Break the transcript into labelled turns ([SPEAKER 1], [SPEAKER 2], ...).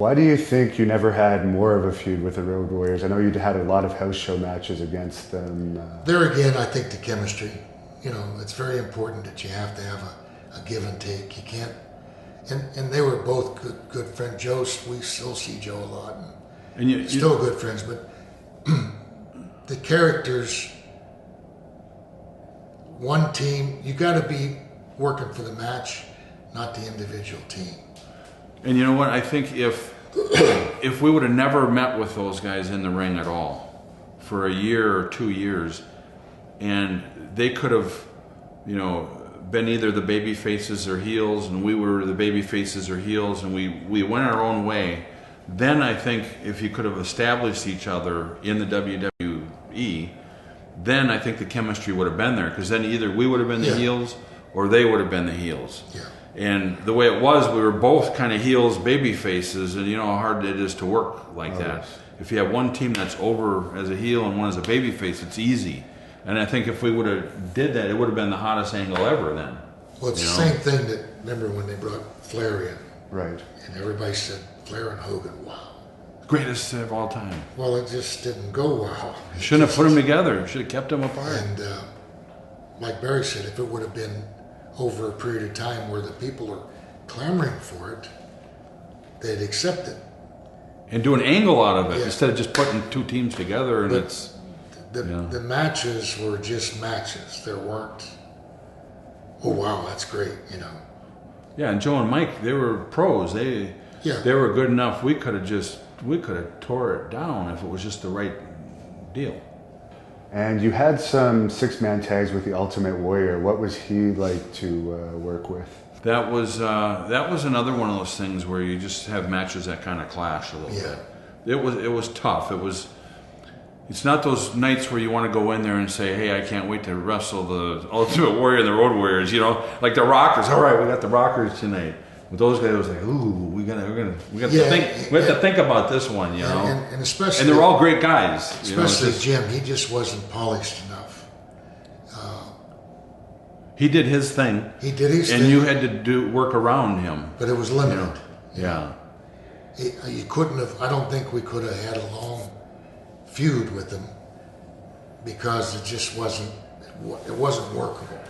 [SPEAKER 1] Why do you think you never had more of a feud with the Road Warriors? I know you'd had a lot of house show matches against them.
[SPEAKER 2] There again, I think the chemistry. You know, it's very important that you have to have a give and take. You can't. And they were both good friends. We still see Joe a lot, and you still good friends. But the characters, one team. You got to be working for the match, not the individual team.
[SPEAKER 3] And you know what? I think if we would have never met with those guys in the ring at all for a year or 2 years, and they could have, you know, been either the baby faces or heels, and we were the baby faces or heels, and we went our own way, then I think if you could have established each other in the WWE, then I think the chemistry would have been there, because then either we would have been the heels or they would have been the heels.
[SPEAKER 2] Yeah.
[SPEAKER 3] And the way it was, we were both kind of heels, baby faces, and you know how hard it is to work like that. If you have one team that's over as a heel and one as a baby face, it's easy. And I think if we would have did that, it would have been the hottest angle ever then.
[SPEAKER 2] Well, it's the same thing that, remember when they brought Flair in?
[SPEAKER 1] Right.
[SPEAKER 2] And everybody said, Flair and Hogan, wow.
[SPEAKER 3] Greatest of all time.
[SPEAKER 2] Well, it just didn't go wow.
[SPEAKER 3] Shouldn't have put them together. Should have kept them apart.
[SPEAKER 2] And like Barry said, if it would have been over a period of time where the people are clamoring for it, they'd accept it.
[SPEAKER 3] And do an angle out of it instead of just putting two teams together. And
[SPEAKER 2] the matches were just matches. There weren't, oh wow, that's great, you know.
[SPEAKER 3] Yeah, and Joe and Mike, they were pros. They were good enough. We could have tore it down if it was just the right deal.
[SPEAKER 1] And you had some 6-man tags with the Ultimate Warrior. What was he like to work with?
[SPEAKER 3] That was another one of those things where you just have matches that kind of clash a little bit. It was tough. It's not those nights where you want to go in there and say, hey, I can't wait to wrestle the Ultimate Warrior and the Road Warriors, you know, like the Rockers. All right, we got the Rockers tonight. With those guys, it was like, ooh, we have to think about this one, you know.
[SPEAKER 2] And especially,
[SPEAKER 3] and they're all great guys.
[SPEAKER 2] Especially Jim, he just wasn't polished enough.
[SPEAKER 3] He did his thing.
[SPEAKER 2] He did his thing.
[SPEAKER 3] And you had to work around him.
[SPEAKER 2] But it was limited.
[SPEAKER 3] You know?
[SPEAKER 2] Yeah. You couldn't have, I don't think we could have had a long feud with him because it just wasn't workable.